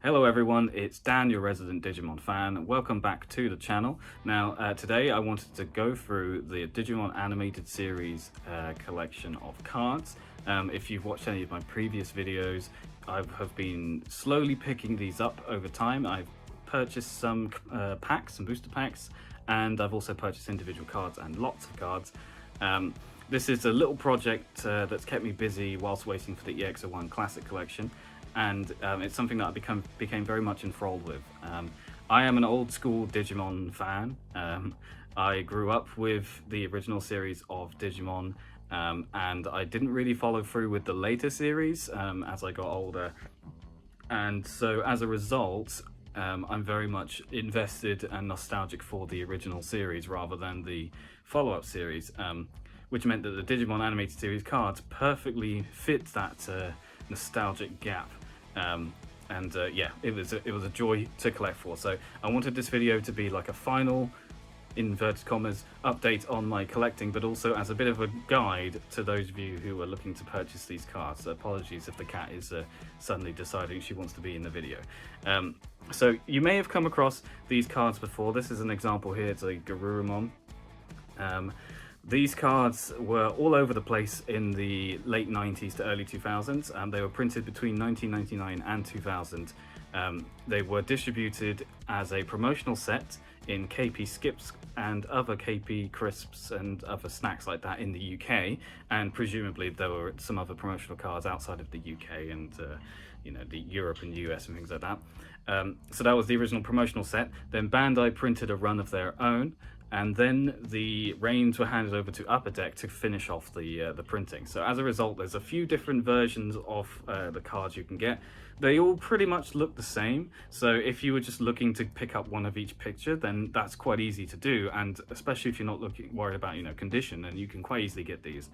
Hello everyone, it's Dan, your resident Digimon fan. Welcome back to the channel. Now, today I wanted to go through the Digimon animated series collection of cards. If you've watched any of my previous videos, I have been slowly picking these up over time. I've purchased some packs, some booster packs, and I've also purchased individual cards and lots of cards. This is a little project that's kept me busy whilst waiting for the EX01 Classic Collection. And it's something that I became very much enthralled with. I am an old school Digimon fan. I grew up with the original series of Digimon, and I didn't really follow through with the later series as I got older. And so as a result, I'm very much invested and nostalgic for the original series rather than the follow-up series, which meant that the Digimon animated series cards perfectly fit that nostalgic gap. Yeah, it was a joy to collect for. So I wanted this video to be like a final, inverted commas, update on my collecting, but also as a bit of a guide to those of you who are looking to purchase these cards. So apologies if the cat is suddenly deciding she wants to be in the video. So you may have come across these cards before. This is an example here. It's a Garurumon. These cards were all over the place in the late 90s to early 2000s, and they were printed between 1999 and 2000. They were distributed as a promotional set in KP Skips and other KP Crisps and other snacks like that in the UK, and presumably there were some other promotional cards outside of the UK and the Europe and US and things like that. So that was the original promotional set. Then Bandai printed a run of their own, and then the reins were handed over to Upper Deck to finish off the printing. So as a result, there's a few different versions of the cards you can get. They all pretty much look the same, so if you were just looking to pick up one of each picture, then that's quite easy to do, and especially if you're not worried about condition, then you can quite easily get these.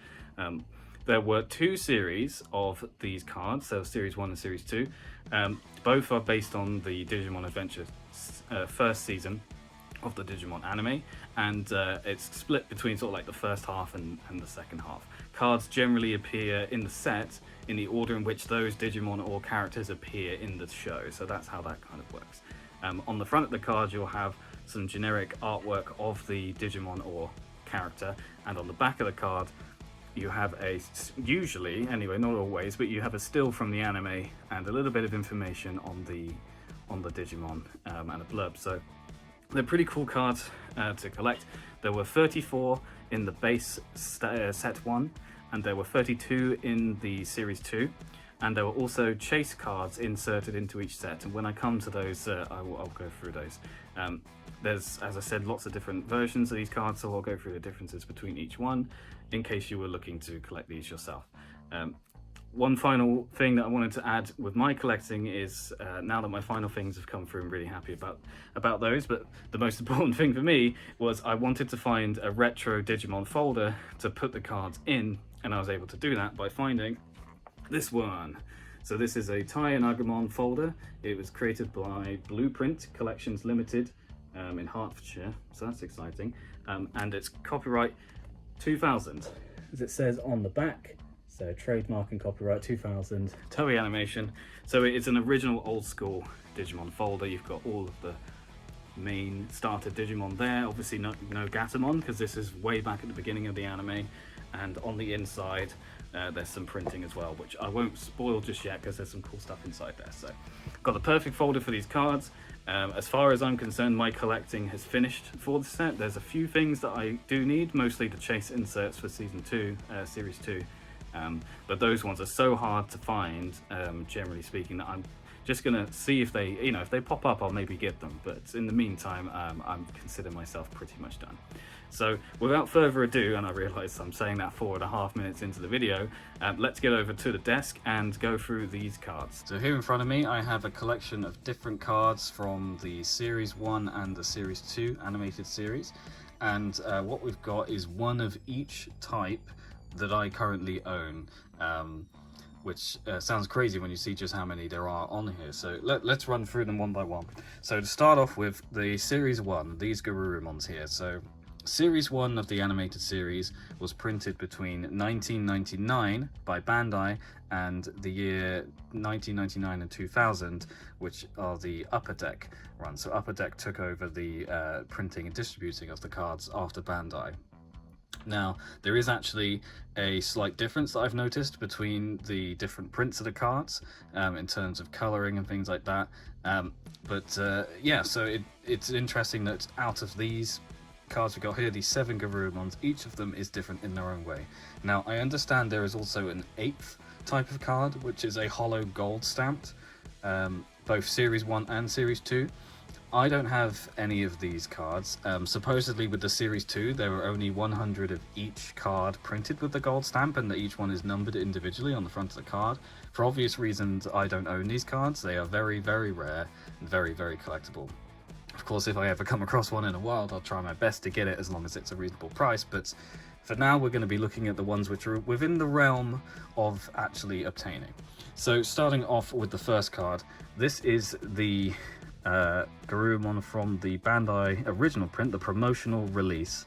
There were two series of these cards, so Series 1 and Series 2. Both are based on the Digimon Adventure first season of the Digimon anime, and it's split between sort of like the first half and the second half. Cards generally appear in the set in the order in which those Digimon or characters appear in the show, so that's how that kind of works. On the front of the card you'll have some generic artwork of the Digimon or character, and on the back of the card you have usually, anyway, not always, but you have a still from the anime and a little bit of information on the Digimon and a blurb. So they're pretty cool cards to collect. There were 34 in the base set 1, and there were 32 in the Series 2, and there were also chase cards inserted into each set, and when I come to those, I'll go through those. There's, as I said, lots of different versions of these cards, so I'll go through the differences between each one, in case you were looking to collect these yourself. One final thing that I wanted to add with my collecting is, now that my final things have come through, I'm really happy about those, but the most important thing for me was I wanted to find a retro Digimon folder to put the cards in, and I was able to do that by finding this one. So this is a Tai and Agumon folder. It was created by Blueprint Collections Limited in Hertfordshire, so that's exciting. And it's copyright 2000, as it says on the back. So trademark and copyright 2000, Toei Animation. So it's an original old school Digimon folder. You've got all of the main starter Digimon there. Obviously no Gatomon, because this is way back at the beginning of the anime. And on the inside, there's some printing as well, which I won't spoil just yet because there's some cool stuff inside there. So got the perfect folder for these cards. As far as I'm concerned, my collecting has finished for the set. There's a few things that I do need, mostly the chase inserts for Series 2. But those ones are so hard to find, generally speaking, that I'm just gonna see if they, if they pop up, I'll maybe get them. But in the meantime, I consider myself pretty much done. So without further ado, and I realise I'm saying that 4.5 minutes into the video, let's get over to the desk and go through these cards. So here in front of me, I have a collection of different cards from the Series 1 and the Series 2 animated series. And what we've got is one of each type that I currently own, which sounds crazy when you see just how many there are on here. So let's run through them one by one. So to start off with the Series 1, these Garurumons here. So Series 1 of the animated series was printed between 1999 by Bandai and the year 1999 and 2000, which are the Upper Deck runs. So Upper Deck took over the printing and distributing of the cards after Bandai. Now, there is actually a slight difference that I've noticed between the different prints of the cards in terms of colouring and things like that. Yeah, so it's interesting that out of these cards we've got here, these 7 Garurumons, each of them is different in their own way. Now, I understand there is also an 8th type of card, which is a hollow gold stamped, both Series 1 and Series 2. I don't have any of these cards. Supposedly with the Series 2, there are only 100 of each card printed with the gold stamp, and that each one is numbered individually on the front of the card. For obvious reasons, I don't own these cards. They are very, very rare and very, very collectible. Of course, if I ever come across one in the wild, I'll try my best to get it as long as it's a reasonable price, but for now we're going to be looking at the ones which are within the realm of actually obtaining. So starting off with the first card, this is the Garurumon from the Bandai original print, the promotional release.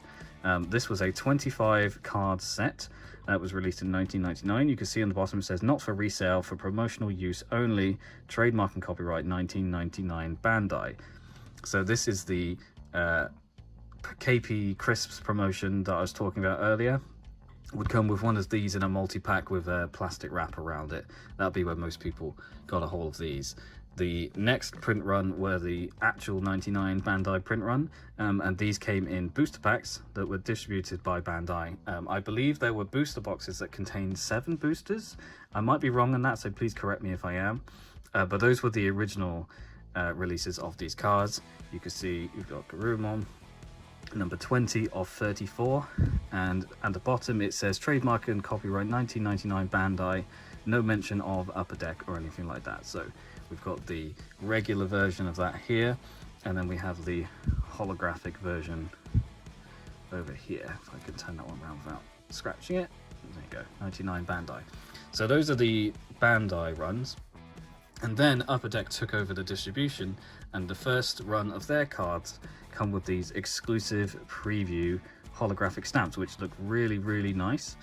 This was a 25 card set that was released in 1999. You can see on the bottom it says not for resale, for promotional use only, trademark and copyright 1999 Bandai. So this is the KP Crisps promotion that I was talking about earlier. Would come with one of these in a multi-pack with a plastic wrap around it. That'd be where most people got a hold of these. The next print run were the actual 99 Bandai Print Run, and these came in booster packs that were distributed by Bandai. I believe there were booster boxes that contained 7 boosters. I might be wrong on that, so please correct me if I am. But those were the original releases of these cards. You can see you've got Garurumon, number 20 of 34, and at the bottom it says trademark and copyright 1999 Bandai, no mention of Upper Deck or anything like that. So we've got the regular version of that here, and then we have the holographic version over here. If I can turn that one around without scratching it. There you go, 99 Bandai. So those are the Bandai runs. And then Upper Deck took over the distribution, and the first run of their cards come with these exclusive preview holographic stamps, which look really, really nice,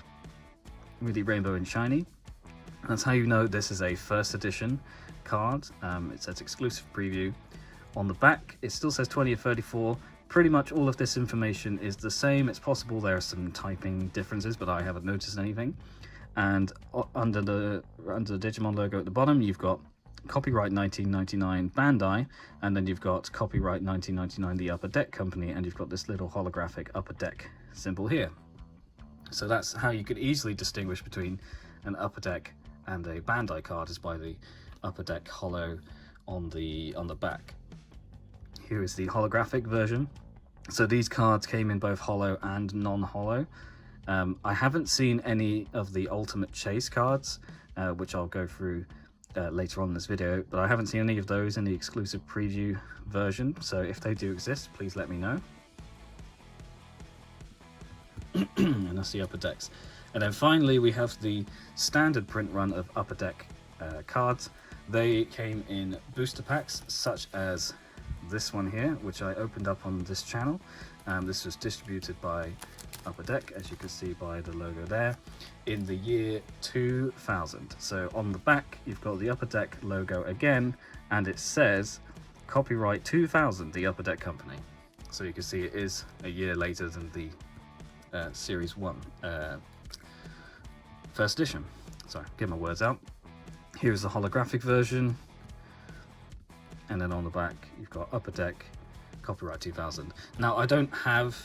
really rainbow and shiny. That's how you know this is a first edition card. It says exclusive preview. On the back, it still says 20 of 34. Pretty much all of this information is the same. It's possible there are some typing differences, but I haven't noticed anything. And under the Digimon logo at the bottom, you've got copyright 1999 Bandai, and then you've got copyright 1999 the Upper Deck company, and you've got this little holographic Upper Deck symbol here. So that's how you could easily distinguish between an Upper Deck and a Bandai card, is by the Upper Deck holo on the back. Here is the holographic version. So these cards came in both holo and non-holo. I haven't seen any of the Ultimate Chase cards, which I'll go through later on in this video, but I haven't seen any of those in the exclusive preview version, so if they do exist, please let me know. And that's the Upper Decks. And then finally we have the standard print run of Upper Deck cards. They came in booster packs, such as this one here, which I opened up on this channel. This was distributed by Upper Deck, as you can see by the logo there, in the year 2000. So on the back you've got the Upper Deck logo again, and it says copyright 2000 the Upper Deck company. So you can see it is a year later than the Series 1 first edition. Sorry, get my words out. Here's the holographic version, and then on the back you've got Upper Deck copyright 2000. Now I don't have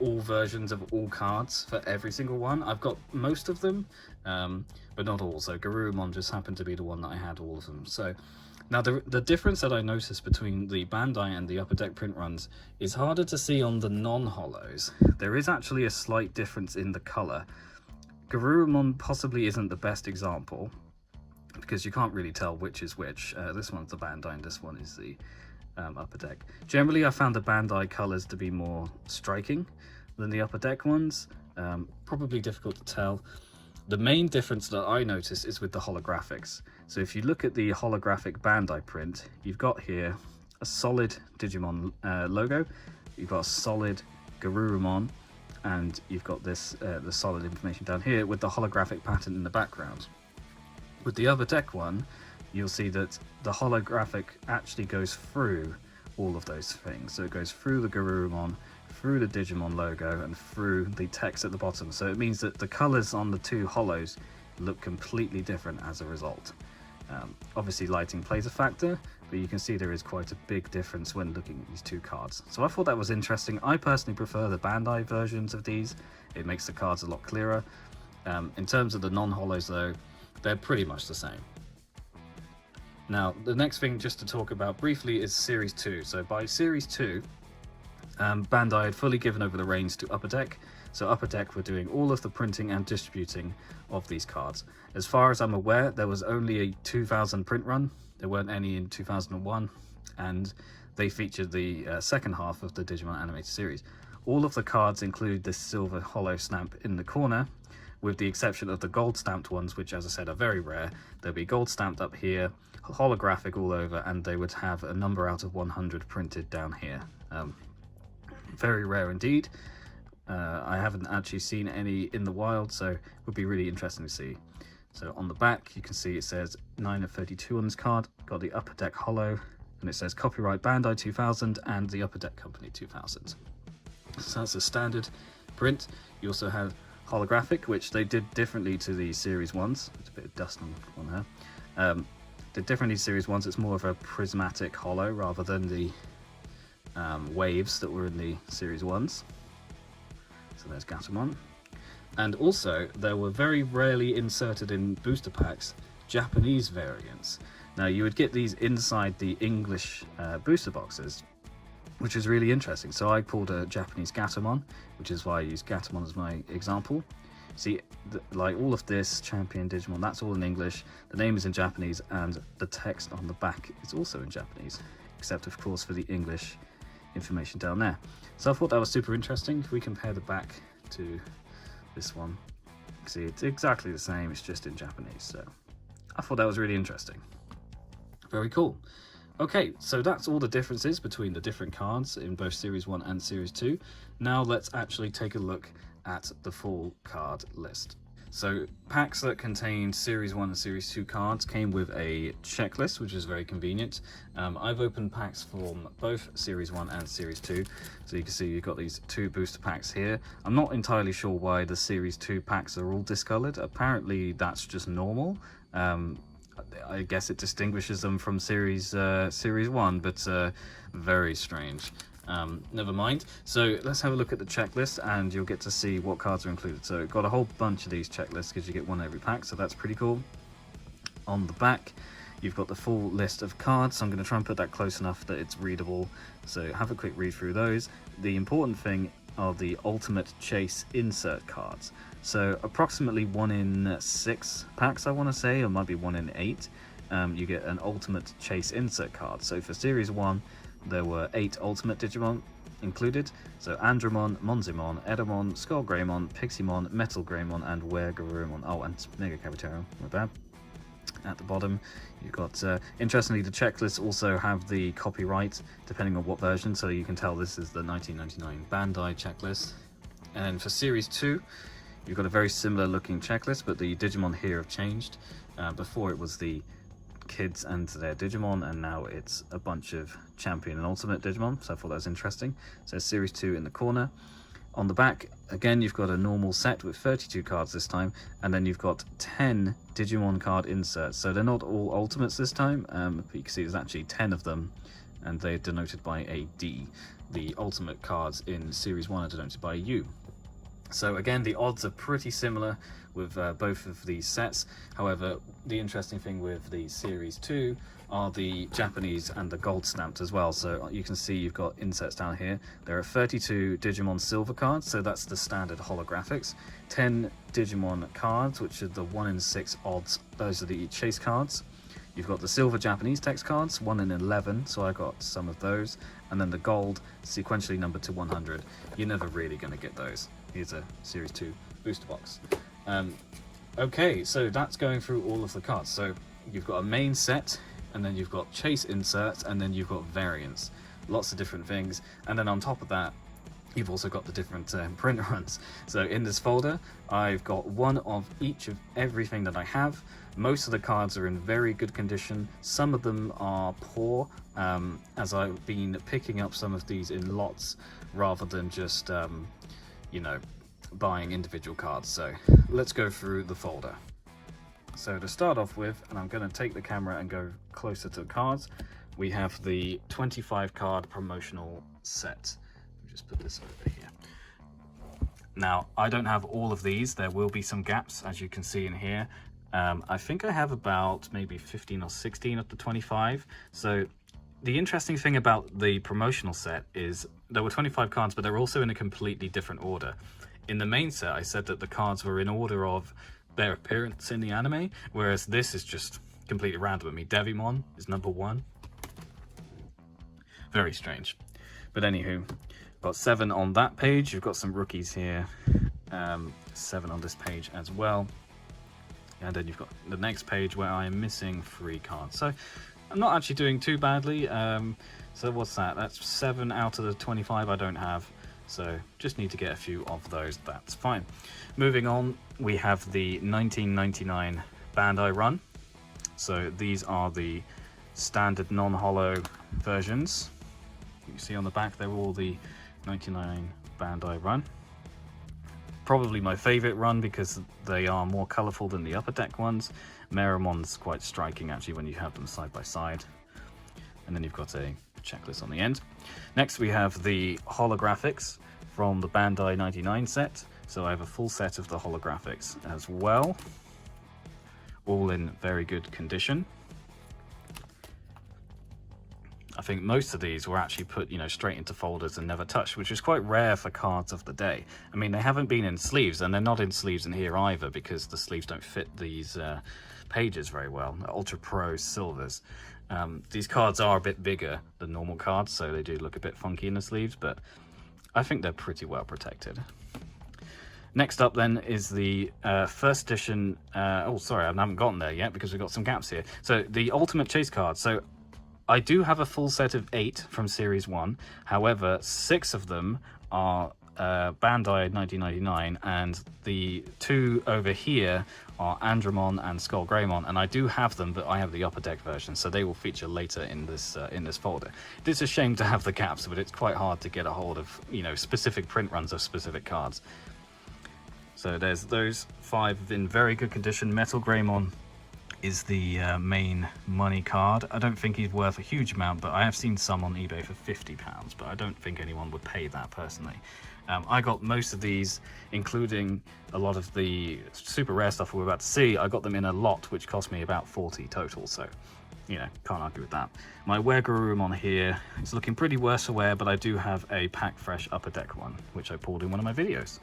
all versions of all cards for every single one. I've got most of them, but not all. So Garurumon just happened to be the one that I had all of them. So now the difference that I noticed between the Bandai and the Upper Deck print runs is harder to see on the non-holos. There is actually a slight difference in the color. Garurumon possibly isn't the best example, because you can't really tell which is which. This one's the Bandai and this one is the Upper Deck. Generally I found the Bandai colors to be more striking than the Upper Deck ones. Probably difficult to tell. The main difference that I noticed is with the holographics. So if you look at the holographic Bandai print, you've got here a solid Digimon logo, you've got a solid Garurumon, and you've got this the solid information down here with the holographic pattern in the background. With the Upper Deck one, you'll see that the holographic actually goes through all of those things. So it goes through the Garurumon, through the Digimon logo, and through the text at the bottom. So it means that the colors on the two holos look completely different as a result. Obviously lighting plays a factor, but you can see there is quite a big difference when looking at these two cards. So I thought that was interesting. I personally prefer the Bandai versions of these. It makes the cards a lot clearer. In terms of the non-holos though, they're pretty much the same. Now, the next thing just to talk about briefly is Series 2. So by Series 2, Bandai had fully given over the reins to Upper Deck. So Upper Deck were doing all of the printing and distributing of these cards. As far as I'm aware, there was only a 2000 print run. There weren't any in 2001, and they featured the second half of the Digimon animated series. All of the cards include this silver holo stamp in the corner, with the exception of the gold stamped ones, which, as I said, are very rare. There'll be gold stamped up here, holographic all over, and they would have a number out of 100 printed down here. Very rare indeed. I haven't actually seen any in the wild, so it would be really interesting to see. So on the back, you can see it says 9 of 32 on this card. Got the Upper Deck holo, and it says copyright Bandai 2000 and the Upper Deck Company 2000. So that's a standard print. You also have holographic, which they did differently to the series ones. There's a bit of dust on there. Did differently to series ones. It's more of a prismatic holo rather than the waves that were in the series ones. So there's Gatomon. And also, there were very rarely inserted in booster packs Japanese variants. Now, you would get these inside the English booster boxes, which is really interesting. So I pulled a Japanese Gatomon, which is why I use Gatomon as my example. See, like all of this, Champion, Digimon, that's all in English. The name is in Japanese, and the text on the back is also in Japanese, except of course for the English information down there. So I thought that was super interesting. If we compare the back to this one, see, it's exactly the same, it's just in Japanese. So I thought that was really interesting. Very cool. Okay, so that's all the differences between the different cards in both Series 1 and Series 2. Now let's actually take a look at the full card list. So packs that contained Series 1 and Series 2 cards came with a checklist, which is very convenient. I've opened packs from both Series 1 and Series 2. So you can see you've got these two booster packs here. I'm not entirely sure why the Series 2 packs are all discolored. Apparently that's just normal. I guess it distinguishes them from Series 1, but very strange. Never mind. So let's have a look at the checklist, and you'll get to see what cards are included. So got a whole bunch of these checklists because you get one every pack, so that's pretty cool. On the back, you've got the full list of cards. So I'm going to try and put that close enough that it's readable. So have a quick read through those. The important thing are the Ultimate Chase insert cards. So approximately 1 in 6 packs, I want to say, or might be 1 in 8. You get an Ultimate Chase insert card. So for Series 1, there were 8 Ultimate Digimon included. So Andromon, Monzimon, Edamon, Skull Greymon, Piximon, Metal Greymon, and Were Garurumon. Oh, and Mega Cavitarium, my bad. At the bottom, you've got, interestingly, the checklists also have the copyright, depending on what version, so you can tell this is the 1999 Bandai checklist. And for Series 2, you've got a very similar looking checklist, but the Digimon here have changed. Before it was the kids and their Digimon, and now it's a bunch of Champion and Ultimate Digimon, so I thought that was interesting. So Series 2 in the corner. On the back, again, you've got a normal set with 32 cards this time, and then you've got 10 Digimon card inserts. So they're not all Ultimates this time, but you can see there's actually 10 of them, and they're denoted by a D. The Ultimate cards in Series 1 are denoted by a U. So again, the odds are pretty similar with both of these sets. However, the interesting thing with the Series 2 are the Japanese and the gold stamped as well. So you can see you've got inserts down here. There are 32 Digimon silver cards, so that's the standard holographics. 10 Digimon cards, which are the 1 in 6 odds. Those are the chase cards. You've got the silver Japanese text cards, 1 in 11, so I got some of those. And then the gold, sequentially numbered to 100. You're never really going to get those. Here's a Series 2 booster box. Okay, so that's going through all of the cards. So you've got a main set, and then you've got chase inserts, and then you've got variants. Lots of different things. And then on top of that, you've also got the different print runs. So in this folder, I've got one of each of everything that I have. Most of the cards are in very good condition. Some of them are poor, as I've been picking up some of these in lots rather than just, you know, buying individual cards. So let's go through the folder. So to start off with, and I'm going to take the camera and go closer to the cards, we have the 25 card promotional set. Just put this over here. Now, I don't have all of these. There will be some gaps, as you can see in here. I think I have about maybe 15 or 16 of the 25. So the interesting thing about the promotional set is there were 25 cards, but they're also in a completely different order. In the main set, I said that the cards were in order of their appearance in the anime, whereas this is just completely random. I mean, Digimon is number 1. Very strange. But anywho, got 7 on that page. You've got some rookies here. 7 on this page as well. And then you've got the next page where I am missing 3 cards. So I'm not actually doing too badly. So what's that? That's 7 out of the 25 I don't have. So just need to get a few of those. That's fine. Moving on, we have the 1999 Bandai Run. So these are the standard non-holo versions. You see on the back, they're all the 99 Bandai Run. Probably my favorite run because they are more colorful than the upper deck ones. Meramon's quite striking actually when you have them side by side. And then you've got a checklist on the end. Next we have the Holographics from the Bandai 99 set. So I have a full set of the Holographics as well. All in very good condition. I think most of these were actually put, you know, straight into folders and never touched, which is quite rare for cards of the day. I mean, they haven't been in sleeves, and they're not in sleeves in here either because the sleeves don't fit these pages very well. Ultra Pro Silvers. These cards are a bit bigger than normal cards, so they do look a bit funky in the sleeves, but I think they're pretty well protected. Next up then is the first edition, oh sorry, I haven't gotten there yet because we've got some gaps here. So the Ultimate Chase cards. So I do have a full set of 8 from Series 1, however 6 of them are Bandai 1999 and the 2 over here are Andromon and Skull Greymon, and I do have them, but I have the upper deck version, so they will feature later in this folder. It is a shame to have the gaps, but it's quite hard to get a hold of, you know, specific print runs of specific cards. So there's those 5 in very good condition. Metal Greymon is the main money card. I don't think he's worth a huge amount, but I have seen some on eBay for £50, but I don't think anyone would pay that personally. I got most of these, including a lot of the super rare stuff we're about to see. I got them in a lot, which cost me about 40 total, so, you know, can't argue with that. My Weregaroom on here is looking pretty worse for wear, but I do have a Pack Fresh Upper Deck one, which I pulled in one of my videos.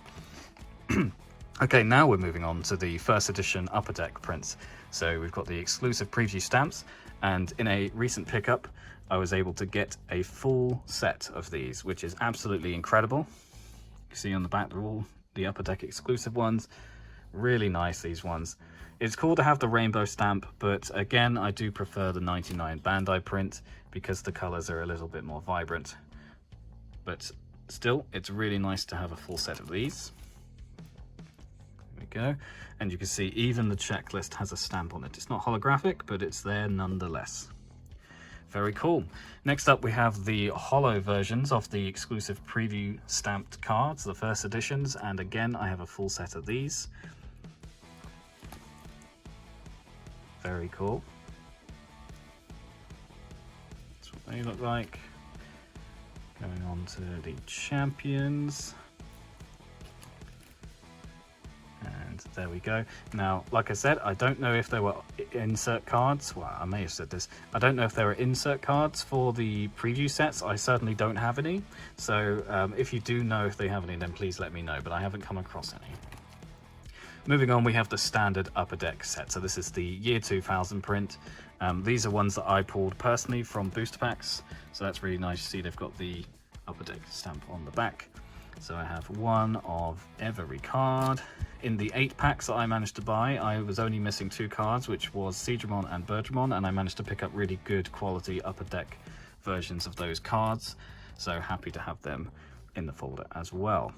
Okay, now we're moving on to the first edition Upper Deck prints. So we've got the exclusive preview stamps, and in a recent pickup, I was able to get a full set of these, which is absolutely incredible. You see on the back, they're all the Upper Deck exclusive ones. Really nice, these ones. It's cool to have the rainbow stamp, but again, I do prefer the 99 Bandai print because the colors are a little bit more vibrant. But still, it's really nice to have a full set of these. Go, and you can see even the checklist has a stamp on it. It's not holographic, but it's there nonetheless. Very cool. Next up we have the holo versions of the exclusive preview stamped cards, the first editions, and again I have a full set of these. Very cool. That's what they look like. Going on to the champions. And there we go. Now, like I said, I don't know if there were insert cards. Well, I may have said this. I don't know if there were insert cards for the preview sets. I certainly don't have any. So if you do know if they have any, then please let me know. But I haven't come across any. Moving on, we have the standard Upper Deck set. So this is the year 2000 print. These are ones that I pulled personally from booster packs. So that's really nice to see they've got the Upper Deck stamp on the back. So I have one of every card. In the 8 packs that I managed to buy, I was only missing 2 cards, which was Seedramon and Birdramon, and I managed to pick up really good quality Upper Deck versions of those cards. So happy to have them in the folder as well.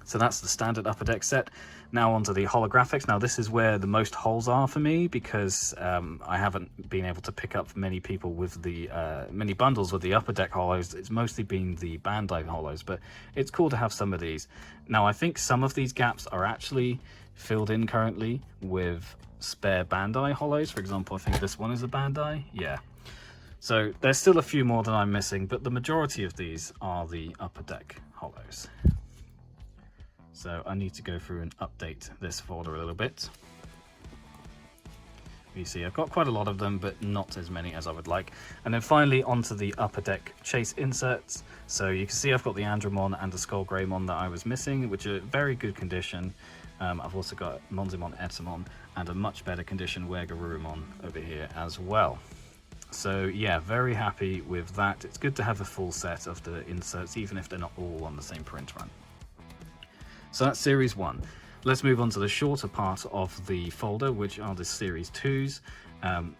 So that's the standard Upper Deck set. Now onto the holographics. Now this is where the most holes are for me, because I haven't been able to pick up many people with the many bundles with the Upper Deck holos. It's mostly been the Bandai holos, but it's cool to have some of these. Now I think some of these gaps are actually filled in currently with spare Bandai holos. For example, I think this one is a Bandai. Yeah. So there's still a few more that I'm missing, but the majority of these are the Upper Deck holos. So I need to go through and update this folder a little bit. You see, I've got quite a lot of them, but not as many as I would like. And then finally onto the Upper Deck Chase inserts. So you can see I've got the Andromon and the Skull Greymon that I was missing, which are very good condition. I've also got Monzimon, Etamon, and a much better condition Wergarurumon over here as well. So yeah, very happy with that. It's good to have a full set of the inserts, even if they're not all on the same print run. So that's Series 1. Let's move on to the shorter part of the folder, which are the Series 2s,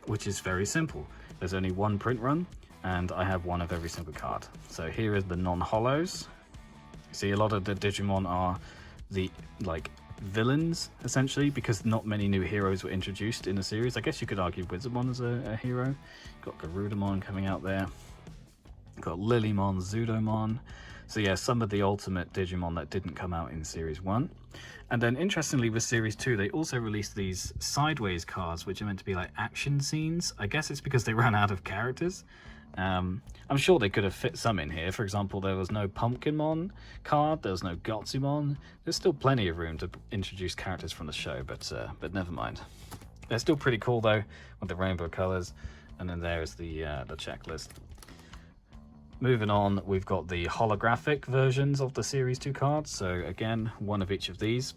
which is very simple. There's only one print run, and I have one of every single card. So here is the non-holos. See, a lot of the Digimon are the, like, villains, essentially, because not many new heroes were introduced in the series. I guess you could argue Wizardmon as a hero. Got Garudamon coming out there. Got Lilymon, Zudomon. So yeah, some of the ultimate Digimon that didn't come out in Series 1. And then interestingly with Series 2, they also released these sideways cards, which are meant to be like action scenes. I guess it's because they ran out of characters. I'm sure they could have fit some in here. For example, there was no Pumpkinmon card, there was no Gotsumon. There's still plenty of room to introduce characters from the show, but never mind. They're still pretty cool though, with the rainbow colors. And then there's the checklist. Moving on, we've got the holographic versions of the Series 2 cards. So again, one of each of these.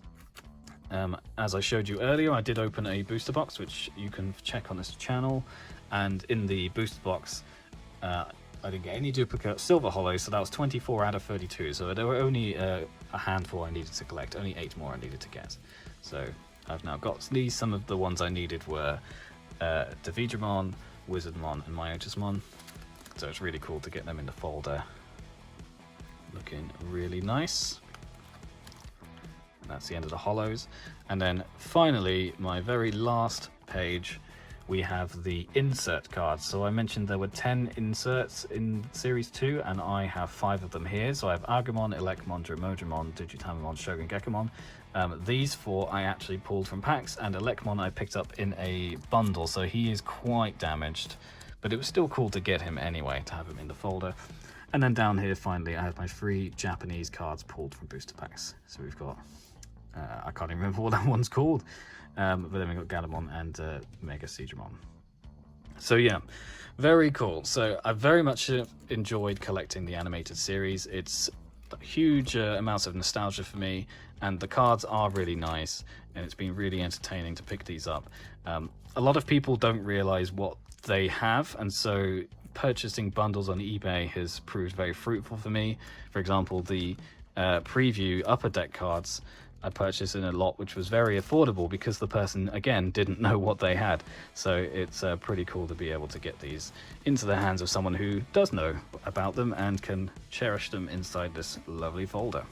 As I showed you earlier, I did open a booster box, which you can check on this channel. And in the booster box, I didn't get any duplicate silver holos, so that was 24 out of 32. So there were only a handful I needed to collect, only 8 more I needed to get. So I've now got these. Some of the ones I needed were Digimon, Wizardmon, and Myotismon. So it's really cool to get them in the folder. Looking really nice. And that's the end of the holos. And then finally, my very last page, we have the insert cards. So I mentioned there were 10 inserts in Series 2, and I have 5 of them here. So I have Agumon, Elecmon, Dromodramon, Digitamamon, Shogun Gekamon. These 4 I actually pulled from packs, and Elecmon I picked up in a bundle, so he is quite damaged. But it was still cool to get him anyway, to have him in the folder. And then down here, finally, I have my 3 Japanese cards pulled from booster packs. So we've got, I can't even remember what that one's called, but then we've got Galamon and Mega Seedramon. So yeah, very cool. So I very much enjoyed collecting the animated series. It's huge amounts of nostalgia for me, and the cards are really nice, and it's been really entertaining to pick these up. A lot of people don't realize what they have, and so purchasing bundles on eBay has proved very fruitful for me. For example, the preview Upper Deck cards I purchased in a lot, which was very affordable because the person, again, didn't know what they had. So it's pretty cool to be able to get these into the hands of someone who does know about them and can cherish them inside this lovely folder.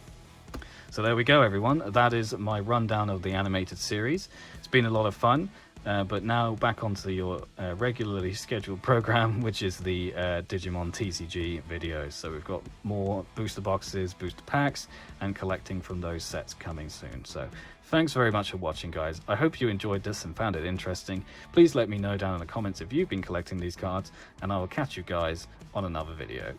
So there we go, everyone. That is my rundown of the animated series. It's been a lot of fun. But now back onto your regularly scheduled program, which is the Digimon TCG videos. So we've got more booster boxes, booster packs, and collecting from those sets coming soon. So thanks very much for watching, guys. I hope you enjoyed this and found it interesting. Please let me know down in the comments if you've been collecting these cards, and I will catch you guys on another video.